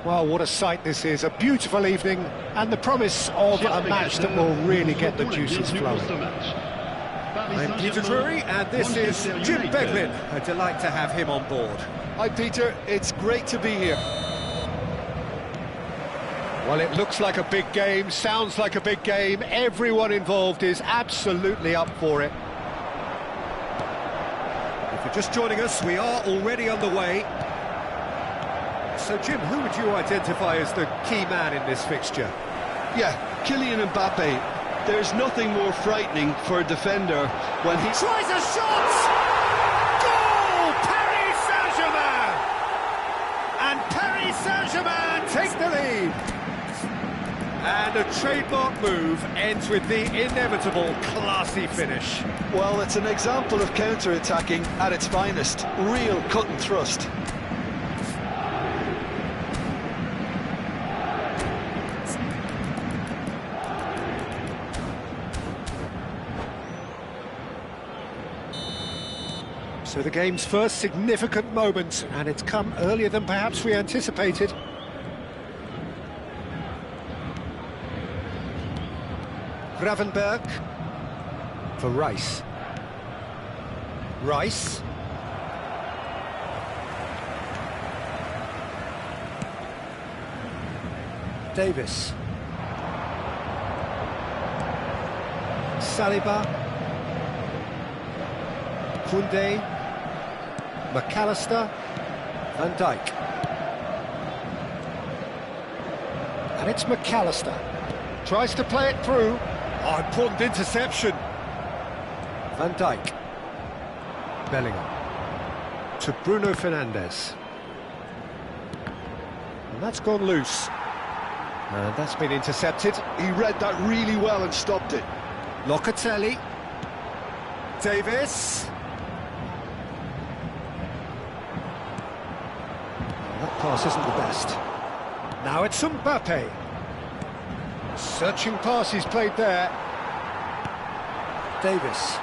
Well, what a sight this is, a beautiful evening, and the promise of a match that will really get the juices flowing. I'm Peter Drury, and this is Jim Beglin. A delight to have him on board. Hi Peter, it's great to be here. Well, it looks like a big game, sounds like a big game, everyone involved is absolutely up for it. If you're just joining us, we are already underway. So Jim, who would you identify as the key man in this fixture? Yeah, Kylian Mbappe. There's nothing more frightening for a defender when he Tries a shot! Goal! Paris Saint-Germain! And Paris Saint-Germain take the lead! And a trademark move ends with the inevitable classy finish. Well, it's an example of counter-attacking at its finest. Real cut and thrust. So the game's first significant moment, and it's come earlier than perhaps we anticipated. Gravenberg for Rice. Rice. Davis. Saliba. Koundé. McAllister. Van Dijk. And it's McAllister. Tries to play it through. Oh, important interception. Van Dijk. Bellingham. To Bruno Fernandes. And that's gone loose. And that's been intercepted. He read that really well and stopped it. Locatelli. Davis. That pass isn't the best. Now it's Mbappe. Searching pass he's played there. Davis.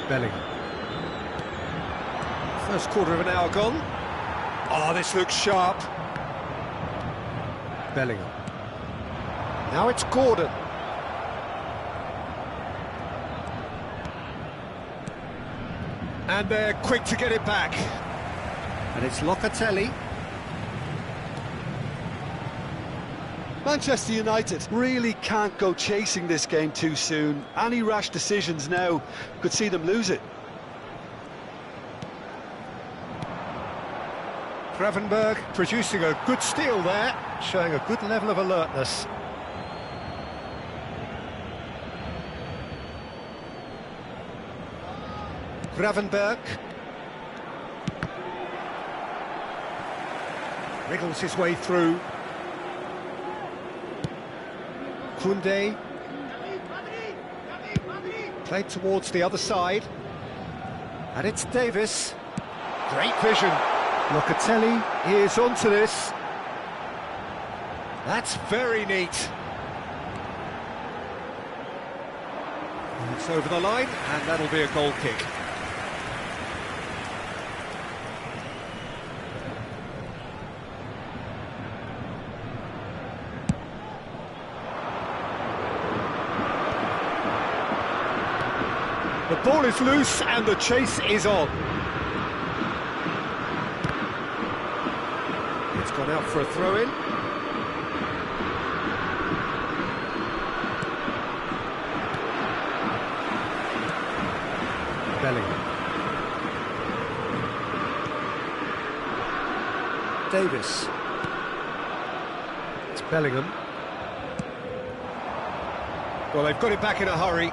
Bellingham. First quarter of an hour gone. Oh, this looks sharp. Bellingham. Now it's Gordon. And they're quick to get it back. And it's Locatelli. Manchester United really can't go chasing this game too soon. Any rash decisions now could see them lose it. Gravenberg producing a good steal there, showing a good level of alertness. Gravenberg. Wriggles his way through. Koundé. Played towards the other side. And it's Davis. Great vision. Locatelli is onto this. That's very neat. It's over the line, and that'll be a goal kick. The ball is loose and the chase is on. It's gone out for a throw-in. Bellingham. Davis. It's Bellingham. Well, they've got it back in a hurry.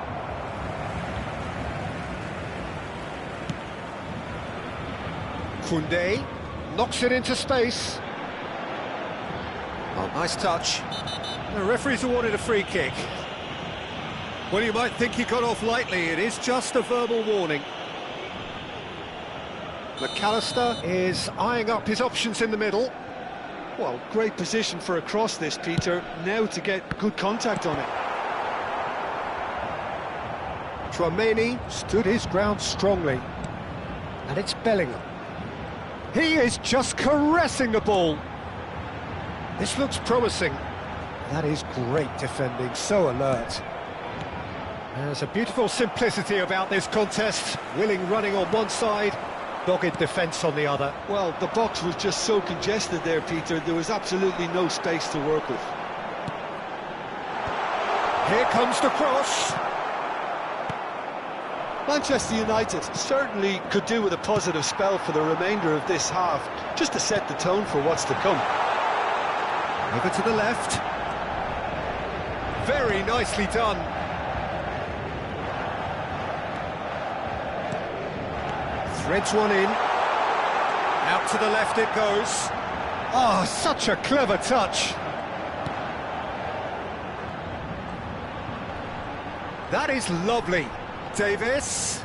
Koundé knocks it into space. Oh, nice touch. The referee's awarded a free kick. Well, you might think he got off lightly. It is just a verbal warning. McAllister is eyeing up his options in the middle. Well, great position for a cross this, Peter. Now to get good contact on it. Tchouaméni stood his ground strongly. And it's Bellingham. He is just caressing the ball. This looks promising. That is great defending, so alert. There's a beautiful simplicity about this contest. Willing running on one side, dogged defence on the other. Well, the box was just so congested there, Peter. There was absolutely no space to work with. Here comes the cross. Manchester United certainly could do with a positive spell for the remainder of this half, just to set the tone for what's to come. Over to the left. Very nicely done. Threads one in. Out to the left it goes. Oh, such a clever touch. That is lovely. Davis.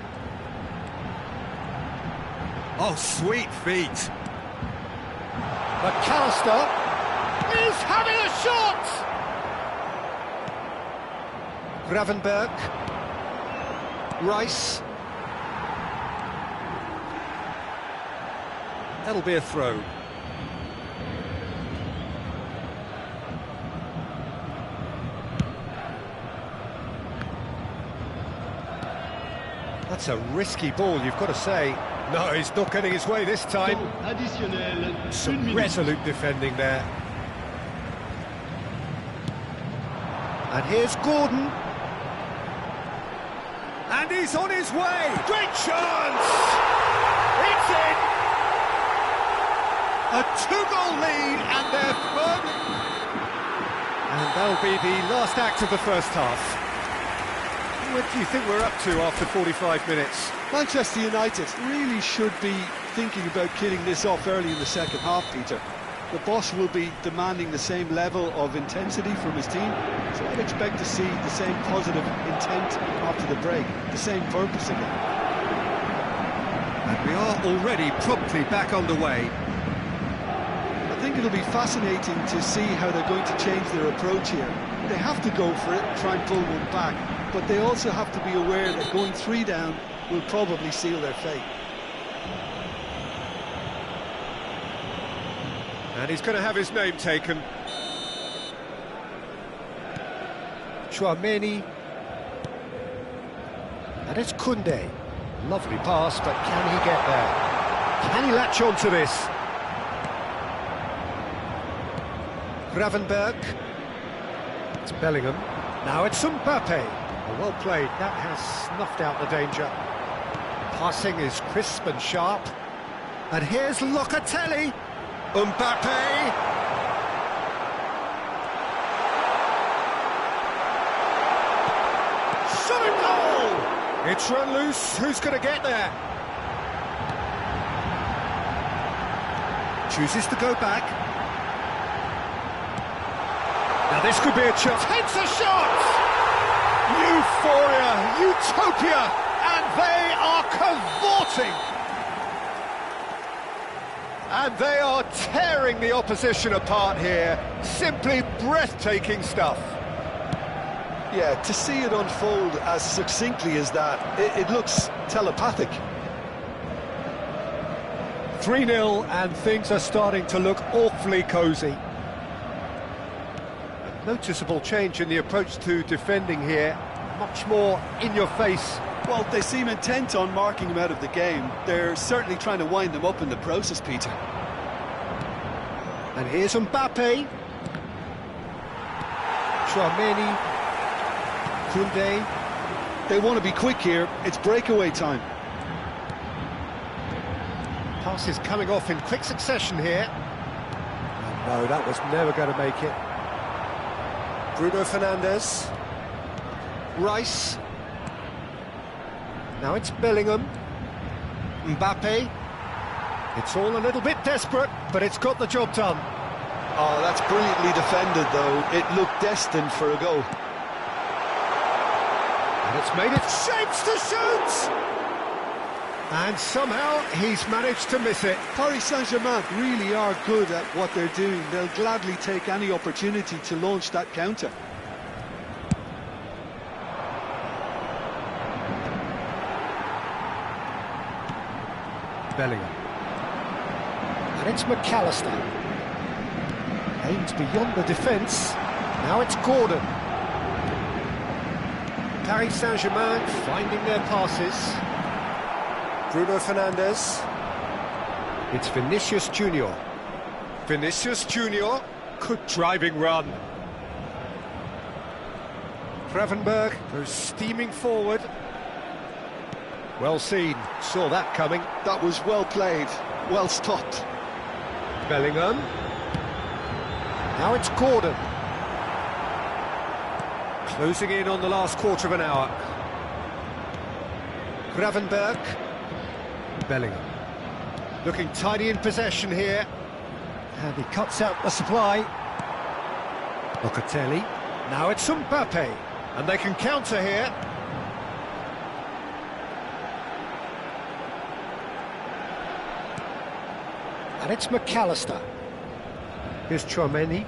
Oh, sweet feet. McAllister is having a shot! Gravenberg. Rice. That'll be a throw. That's a risky ball, you've got to say. No, he's not getting his way this time. Some resolute defending there. And here's Gordon. And he's on his way. Great chance! It's in! A two-goal lead, and they're firmly... And that'll be the last act of the first half. What do you think we're up to after 45 minutes? Manchester United really should be thinking about killing this off early in the second half, Peter. The boss will be demanding the same level of intensity from his team, so I'd expect to see the same positive intent after the break, the same purpose again. And we are already promptly back underway. I think it'll be fascinating to see how they're going to change their approach here. They have to go for it and try and pull one back, but they also have to be aware that going 3 down will probably seal their fate. And he's going to have his name taken. Chouameni. And it's Koundé. Lovely pass, but can he get there? Can he latch on to this? Gravenberg. It's Bellingham. Now it's Mbappe. Well played. That has snuffed out the danger. Passing is crisp and sharp. And here's Locatelli. Mbappe. Shot and goal! It's run loose. Who's going to get there? Chooses to go back. Now this could be a chance. Takes a shot! Euphoria, utopia, and they are cavorting. And they are tearing the opposition apart here. Simply breathtaking stuff. Yeah, to see it unfold as succinctly as that, it looks telepathic. 3-0, and things are starting to look awfully cosy. Noticeable change in the approach to defending here. Much more in your face. Well, they seem intent on marking him out of the game. They're certainly trying to wind them up in the process, Peter. And here's Mbappe. Chouameni. Koundé. They want to be quick here. It's breakaway time. Passes coming off in quick succession here. Oh, no, that was never going to make it. Bruno Fernandes. Rice. Now it's Bellingham. Mbappe. It's all a little bit desperate, but it's got the job done. Oh, that's brilliantly defended, though. It looked destined for a goal. And it's made it shapes to shoot! And somehow he's managed to miss it. Paris Saint-Germain really are good at what they're doing. They'll gladly take any opportunity to launch that counter. Bellingham. And it's McAllister. Aims beyond the defence. Now it's Gordon. Paris Saint-Germain finding their passes. Bruno Fernandes. It's Vinicius Junior. Vinicius Junior. Good driving run. Gravenberg goes steaming forward. Well seen, saw that coming. That was well played, well stopped. Bellingham. Now it's Gordon. Closing in on the last quarter of an hour. Gravenberg. Bellingham. Looking tidy in possession here. And he cuts out the supply. Locatelli. Now it's Mbappe. And they can counter here. And it's McAllister. Here's Chouameni.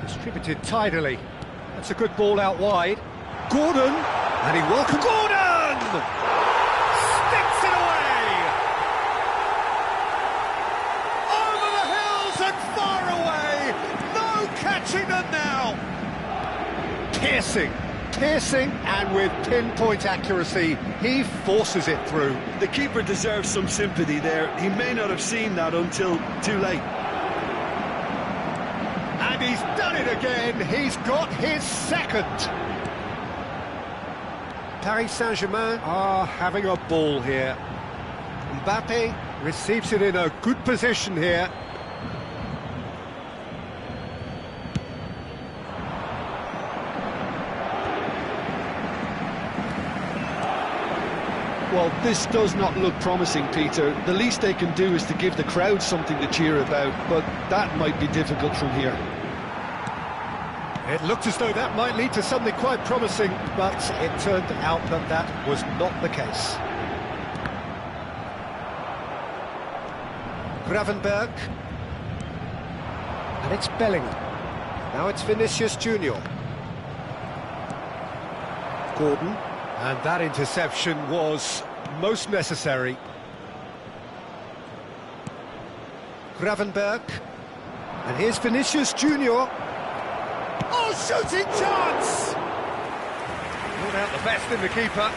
Distributed tidily. That's a good ball out wide. Gordon! And he welcomes... Gordon! Sticks it away! Over the hills and far away! No catching them now! Piercing, and with pinpoint accuracy, he forces it through. The keeper deserves some sympathy there. He may not have seen that until too late. And he's done it again. He's got his second. Paris Saint-Germain are having a ball here. Mbappe receives it in a good position here. Well, this does not look promising, Peter. The least they can do is to give the crowd something to cheer about, but that might be difficult from here. It looked as though that might lead to something quite promising, but it turned out that that was not the case. Gravenberg. And it's Bellingham. Now it's Vinicius Junior. Gordon. And that interception was most necessary. Gravenberg. And here's Vinicius Junior. Oh, shooting chance! Pulled out the best in the keeper.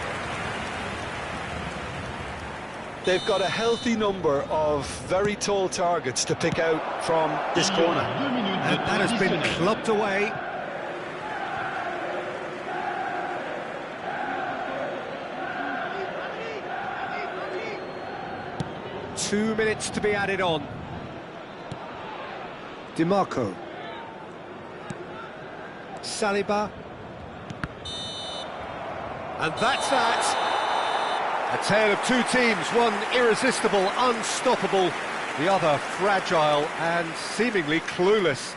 They've got a healthy number of very tall targets to pick out from this corner. And that has been clubbed away. Two minutes to be added on. DiMarco. Saliba. And that's that. A tale of two teams, one irresistible, unstoppable, the other fragile and seemingly clueless.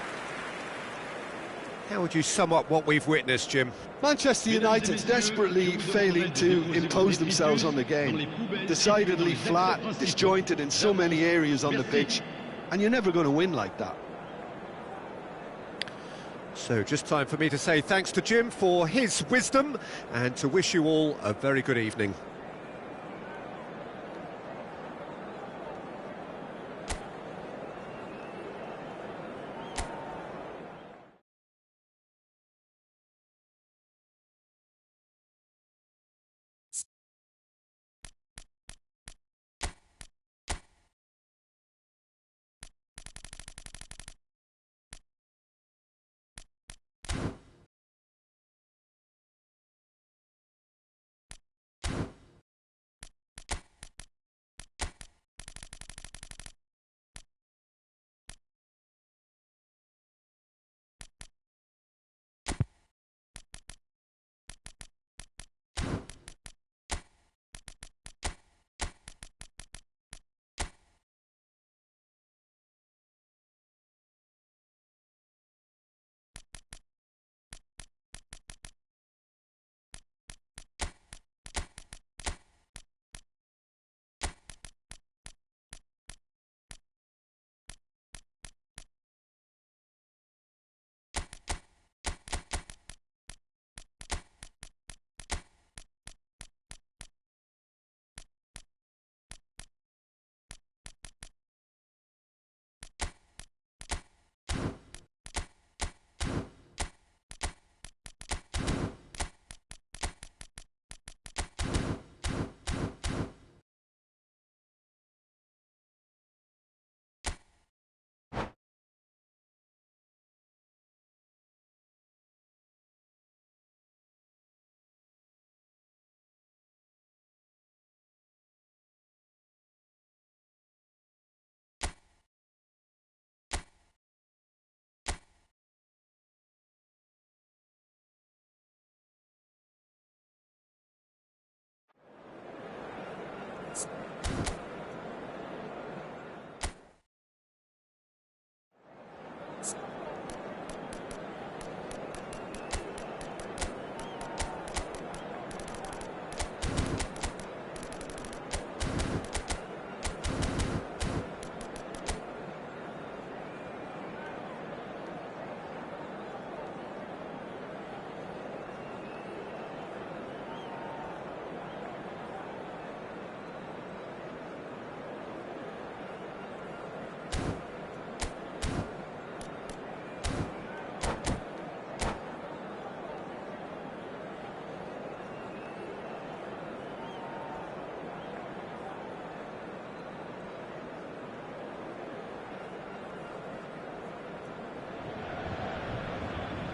How would you sum up what we've witnessed, Jim? Manchester United desperately failing to impose themselves on the game. Decidedly flat, disjointed in so many areas on the pitch, and you're never going to win like that. So just time for me to say thanks to Jim for his wisdom and to wish you all a very good evening.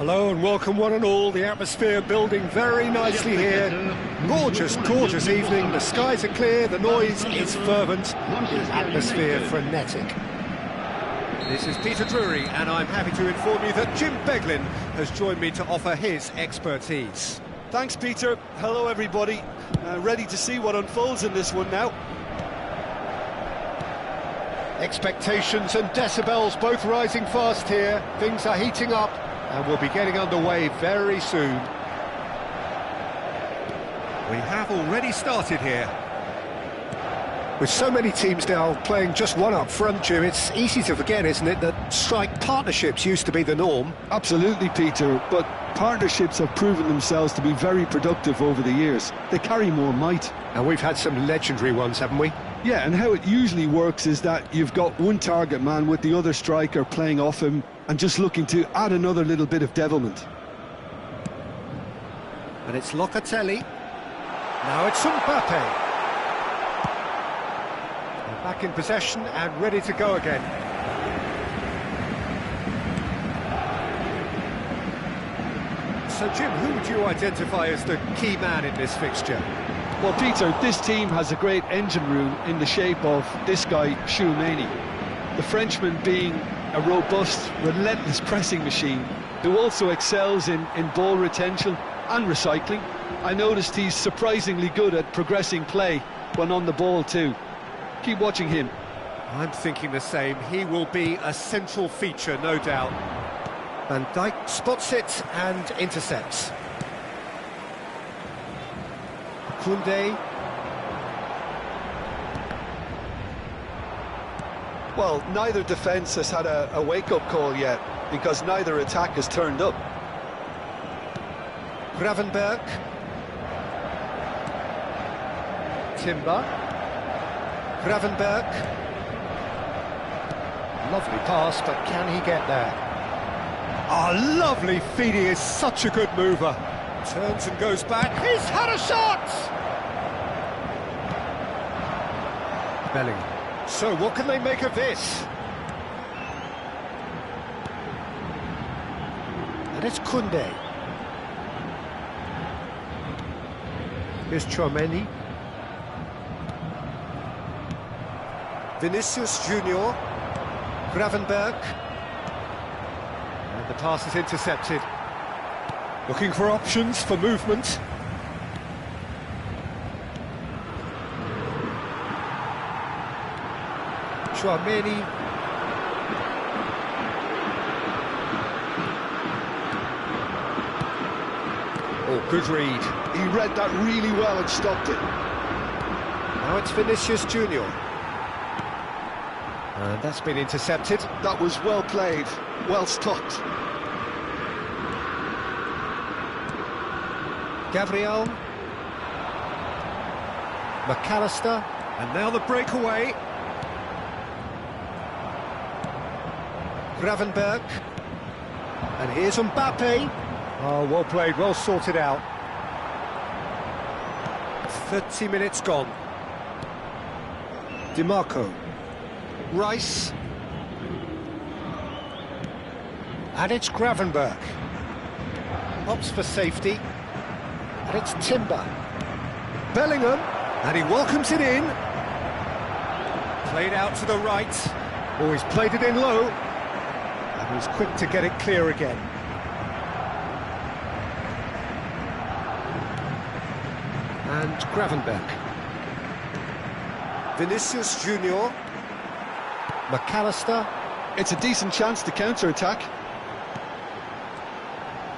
Hello and welcome one and all. The atmosphere building very nicely here. Gorgeous, gorgeous evening. The skies are clear, the noise is fervent, the atmosphere frenetic. This is Peter Drury, and I'm happy to inform you that Jim Beglin has joined me to offer his expertise. Thanks, Peter. Hello, everybody. Ready to see what unfolds in this one now. Expectations and decibels both rising fast here. Things are heating up, and we'll be getting underway very soon. We have already started here. With so many teams now playing just one up front, Jim, it's easy to forget, isn't it, that strike partnerships used to be the norm? Absolutely, Peter, but partnerships have proven themselves to be very productive over the years. They carry more might. And we've had some legendary ones, haven't we? Yeah, and how it usually works is that you've got one target man with the other striker playing off him and just looking to add another little bit of devilment. And it's Locatelli. Now it's Mbappe. Back in possession and ready to go again. So, Jim, who would you identify as the key man in this fixture? Well, Peter, this team has a great engine room in the shape of this guy, Tchouaméni. The Frenchman being a robust, relentless pressing machine who also excels in ball retention and recycling. I noticed he's surprisingly good at progressing play when on the ball too. Keep watching him. I'm thinking the same. He will be a central feature, no doubt. Van Dijk spots it and intercepts. Koundé. Well, neither defence has had a wake-up call yet, because neither attack has turned up. Gravenberch. Timber. Gravenberch. Lovely pass, but can he get there? Oh, lovely feed, he is such a good mover. Turns and goes back, he's had a shot! Bellingham. So, what can they make of this? And it's Koundé. Here's Tchouaméni. Vinicius Junior, Gravenberch, and the pass is intercepted. Looking for options for movement. Tchouaméni. Oh, good read. He read that really well and stopped it. Now it's Vinicius Junior. And that's been intercepted. That was well played, well stopped. Gabriel. McAllister. And now the breakaway. Gravenberch. And here's Mbappe. Oh, well played, well sorted out. 30 minutes gone. DiMarco. Rice. And it's Gravenberch. Opts for safety. And it's Timber. Bellingham. And he welcomes it in. Played out to the right. Oh, he's played it in low. And he's quick to get it clear again. And Gravenberch. Vinicius Junior. McAllister. It's a decent chance to counter-attack.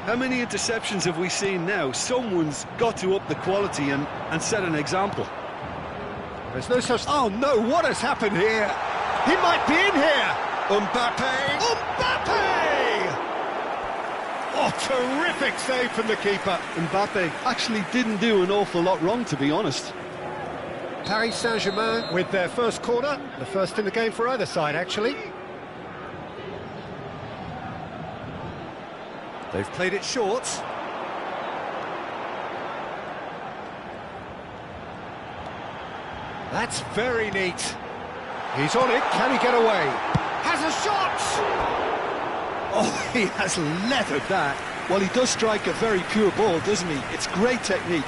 How many interceptions have we seen now? Someone's got to up the quality and set an example. There's no such... Oh no, what has happened here? He might be in here! Mbappe! Mbappe! Oh, terrific save from the keeper. Mbappe actually didn't do an awful lot wrong, to be honest. Paris Saint-Germain with their first corner, the first in the game for either side, actually. They've played it short. That's very neat. He's on it, can he get away? Has a shot! Oh, he has leathered that. Well, he does strike a very pure ball, doesn't he? It's great technique.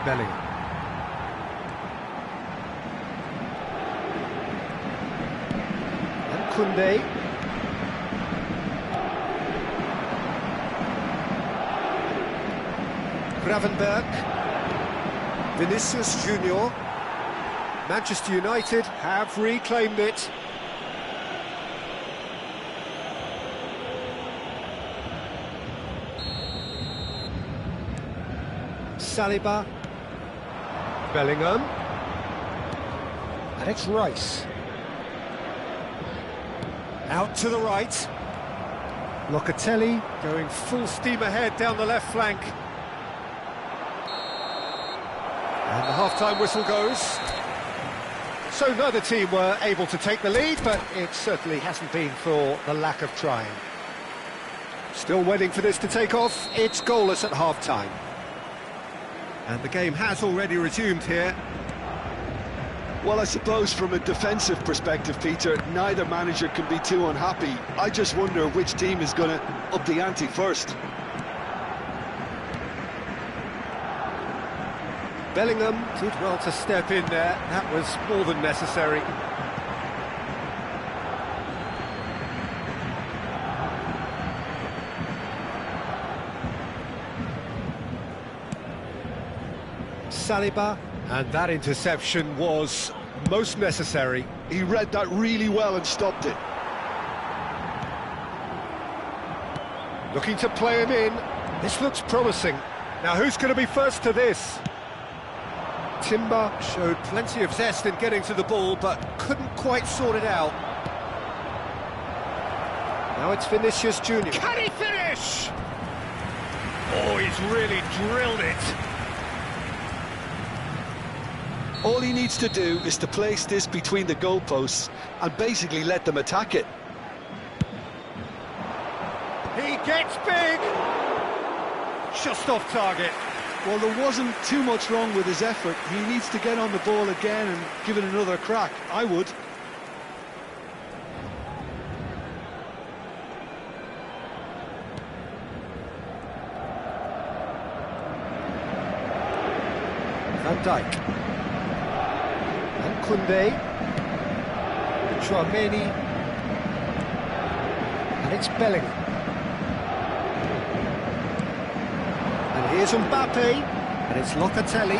Bellingham. And Koundé. Gravenberg. Vinicius Junior. Manchester United have reclaimed it. Saliba. Bellingham. And it's Rice. Out to the right. Locatelli going full steam ahead down the left flank. And the half-time whistle goes. So neither team were able to take the lead, but it certainly hasn't been for the lack of trying. Still waiting for this to take off. It's goalless at half-time. And the game has already resumed here. Well, I suppose from a defensive perspective, Peter, neither manager can be too unhappy. I just wonder which team is going to up the ante first. Bellingham did well to step in there. That was more than necessary. Saliba, and that interception was most necessary. He read that really well and stopped it. Looking to play him in. This looks promising. Now who's going to be first to this? Timber showed plenty of zest in getting to the ball, but couldn't quite sort it out. Now it's Vinicius Junior. Can he finish? Oh, he's really drilled it. All he needs to do is to place this between the goalposts and basically let them attack it. He gets big. Just off target. Well, there wasn't too much wrong with his effort. He needs to get on the ball again and give it another crack. I would. Van Dijk. And Koundé. Chouameni. And it's Bellingham. And here's Mbappe. And it's Locatelli.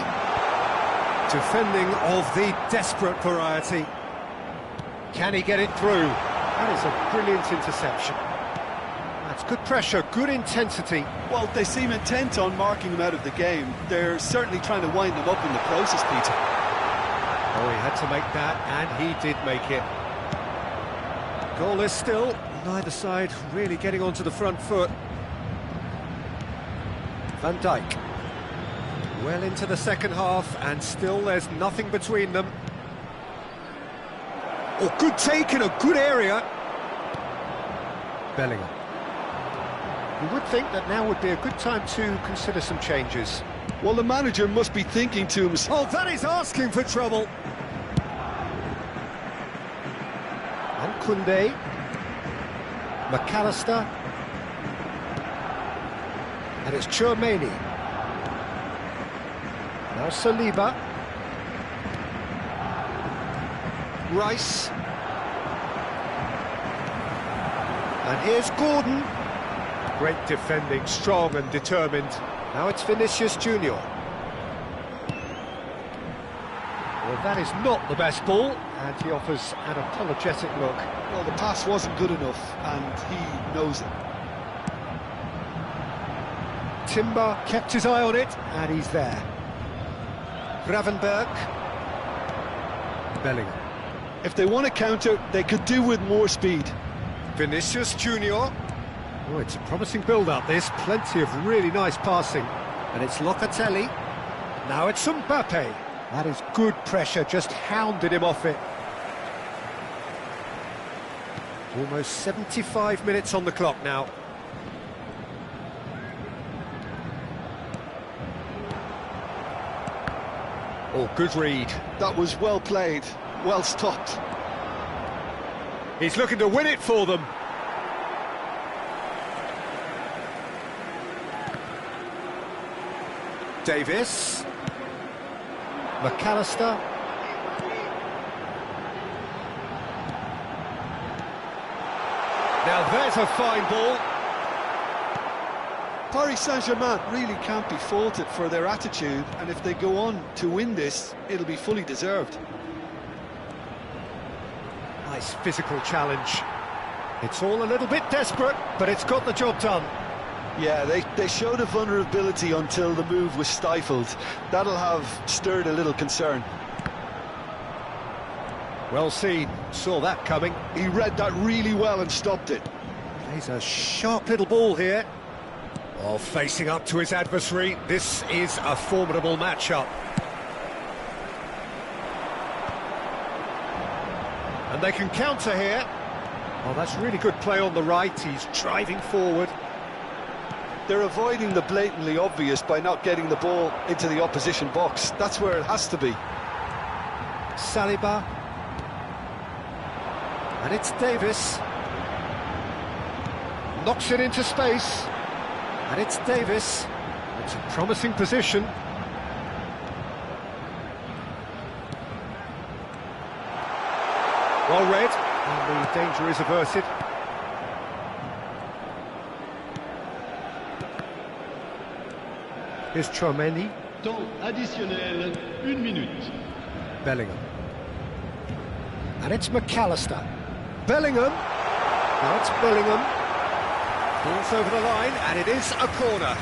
Defending of the desperate variety. Can he get it through? That is a brilliant interception. That's good pressure, good intensity. Well, they seem intent on marking him out of the game. They're certainly trying to wind him up in the process, Peter. Oh, he had to make that, and he did make it. Goalless still, neither side really getting onto the front foot. Van Dijk. Well into the second half, and still there's nothing between them. Oh, good take in a good area. Bellingham. You would think that now would be a good time to consider some changes. Well, the manager must be thinking to himself. Oh, that is asking for trouble. And Koundé. McAllister. And it's Chouameni. Now Saliba. Rice. And here's Gordon. Great defending, strong and determined. Now it's Vinicius Junior. Well, that is not the best ball, and he offers an apologetic look. Well, the pass wasn't good enough, and he knows it. Timber kept his eye on it, and he's there. Gravenberg. Bellingham. If they want to counter, they could do with more speed. Vinicius Junior. Oh, it's a promising build-up, this. Plenty of really nice passing. And it's Locatelli. Now it's Mbappe. That is good pressure, just hounded him off it. Almost 75 minutes on the clock now. Oh, good read. That was well played, well stopped. He's looking to win it for them. Davis. McAllister. Now there's a fine ball. Paris Saint-Germain really can't be faulted for their attitude, and if they go on to win this, it'll be fully deserved. Nice physical challenge. It's all a little bit desperate, but it's got the job done. Yeah, they showed a vulnerability until the move was stifled. That'll have stirred a little concern. Well seen, saw that coming. He read that really well and stopped it. Plays a sharp little ball here. Oh, facing up to his adversary, this is a formidable matchup. And they can counter here. Oh, that's really good play on the right, he's driving forward. They're avoiding the blatantly obvious by not getting the ball into the opposition box. That's where it has to be. Saliba. And it's Davis. Knocks it into space. And it's Davis. It's a promising position. Well read, and the danger is averted. Here's Chouameni. Temps additionnel, 1 minute. Bellingham. And it's McAllister. Bellingham. Now it's Bellingham. Ball's over the line, and it is a corner.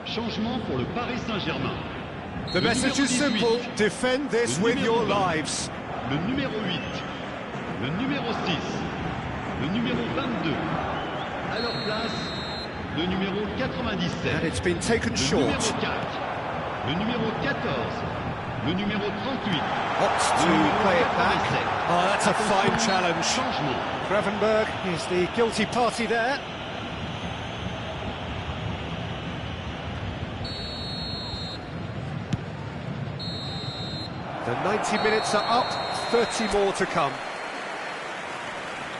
Changement pour le Paris Saint-Germain. The message is simple, defend this with your lives. Le numéro 8, le numéro 6, le numéro 22. À leur place, le numéro 97. And it's been taken le short. Numéro 4, le numéro 14, le numéro 38. Opts to play it back. Oh, that's a fine challenge. Changement. Gravenberg is the guilty party there. The 90 minutes are up, 30 more to come.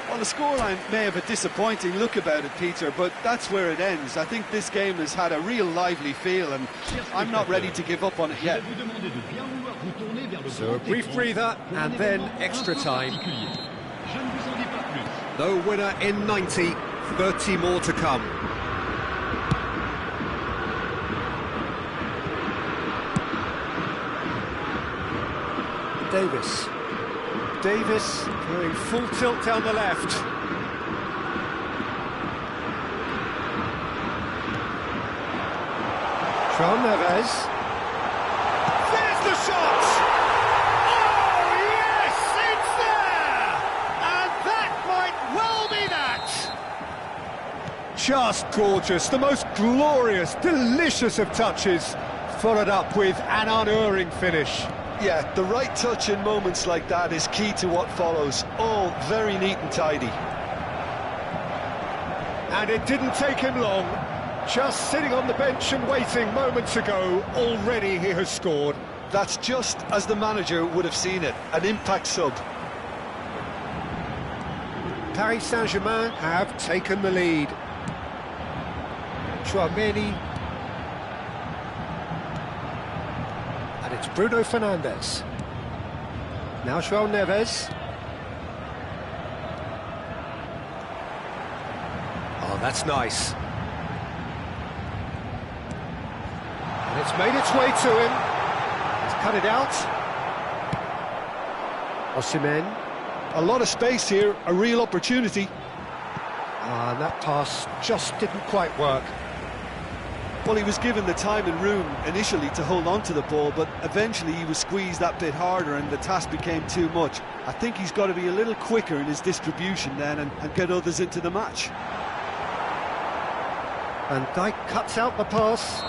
Well, the scoreline may have a disappointing look about it, Peter, but that's where it ends. I think this game has had a real lively feel, and I'm not ready to give up on it yet. So a brief breather, and then extra time. No winner in 90, 30 more to come. Davis going full tilt down the left. João Neves. There's the shot! Oh yes, it's there! And that might well be that! Just gorgeous, the most glorious, delicious of touches, followed up with an unerring finish. Yeah, the right touch in moments like that is key to what follows. All very neat and tidy. And it didn't take him long. Just sitting on the bench and waiting moments ago, already he has scored. That's just as the manager would have seen it, an impact sub. Paris Saint-Germain have taken the lead. Chouameni. And it's Bruno Fernandes. Now João Neves. Oh, that's nice. And it's made its way to him. He's cut it out. Osimhen. A lot of space here, a real opportunity. And that pass just didn't quite work. Well, he was given the time and room initially to hold on to the ball, but eventually he was squeezed that bit harder and the task became too much. I think he's got to be a little quicker in his distribution then and get others into the match. Van Dijk cuts out the pass.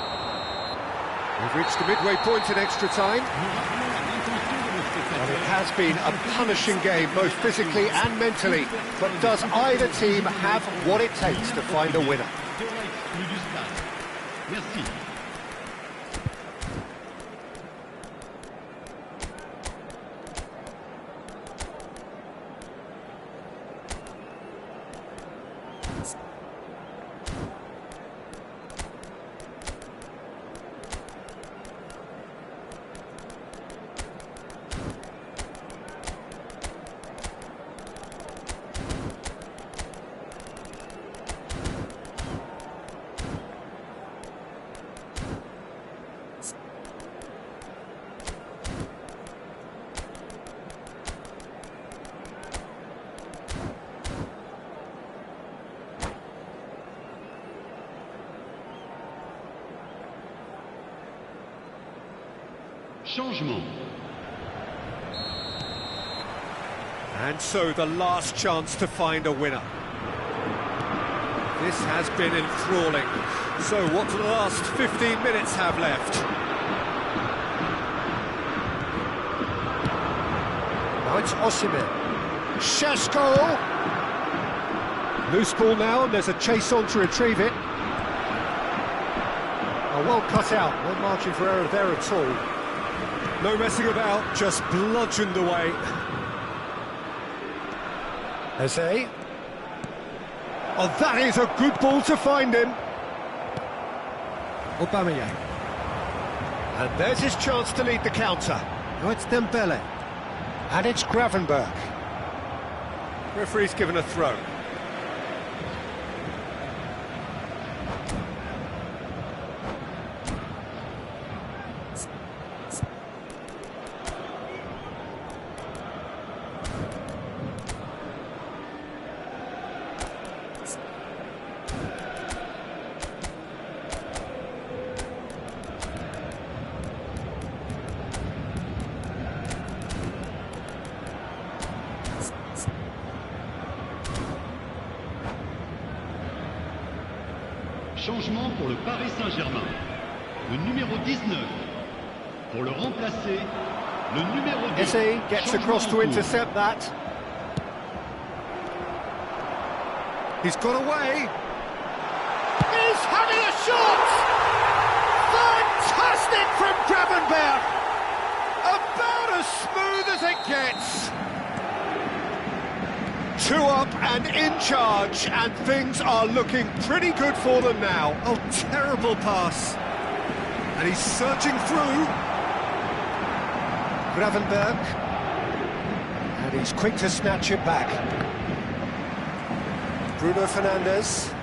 We've reached the midway point in extra time. And it has been a punishing game, both physically and mentally. But does either team have what it takes to find a winner? Merci. Changement. And so the last chance to find a winner. This has been enthralling. So what do the last 15 minutes have left? Now it's Osimhen. Šeško! Loose ball now, and there's a chase on to retrieve it. Oh, well cut out, no margin for error there at all. No messing about, just bludgeoned away. Eze. Oh, that is a good ball to find him. Aubameyang. And there's his chance to lead the counter. Now it's Dembele. And it's Gravenberch. Referee's given a throw. Changement pour le Paris Saint-Germain. Le numéro 19. Pour le remplacer, le numéro 2. Eze gets across to intercept that. He's got away. He's having a shot! Fantastic from Gravenberch! About as smooth as it gets. 2 up and in charge, and things are looking pretty good for them now. Oh, terrible pass. And he's surging through. Gravenberch. And he's quick to snatch it back. Bruno Fernandes.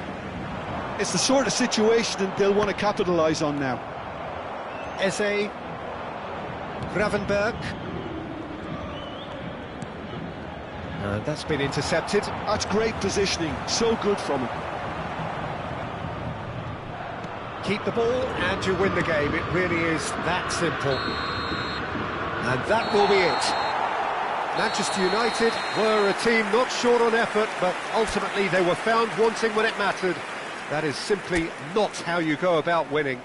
It's the sort of situation that they'll want to capitalise on now. Eze. Gravenberch. That's been intercepted. That's great positioning, so good from him. Keep the ball and you win the game. It really is that simple. And that will be it. Manchester United were a team not short on effort, but ultimately they were found wanting when it mattered. That is simply not how you go about winning.